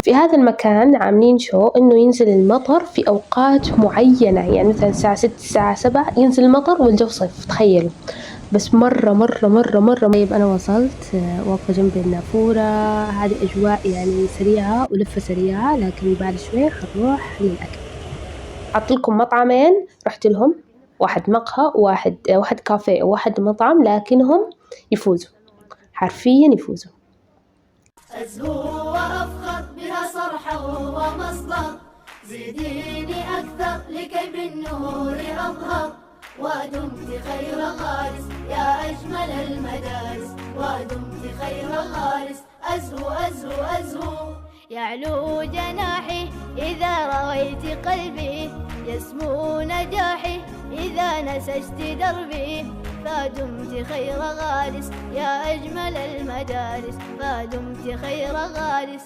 في هذا المكان عاملين شو إنه ينزل المطر في أوقات معينة، يعني مثلًا الساعة 6 الساعة 7 ينزل المطر والجو صيف، تخيلوا! بس مرة. طيب أنا وصلت واقفة جنب النافورة، هذه أجواء يعني سريعة ولفة سريعة، لكن بعد شوي حنروح للأكل. حاط لكم مطعمين رحت لهم، واحد مقهى وواحد كافيه وواحد مطعم، لكنهم يفوزوا، حرفيًا يفوزوا. أزهو وأفخر بها صرحة ومصدر، زيديني أكثر لكي بالنور أظهر، ودمت خير غارس يا أجمل المدارس، ودمت خير غارس. أزهو أزهو أزهو يعلو جناحي إذا رويت قلبي، يسمو نجاحي إذا نسجت دربي، فدمت خير غارس يا أجمل المدارس، فدمت خير غارس.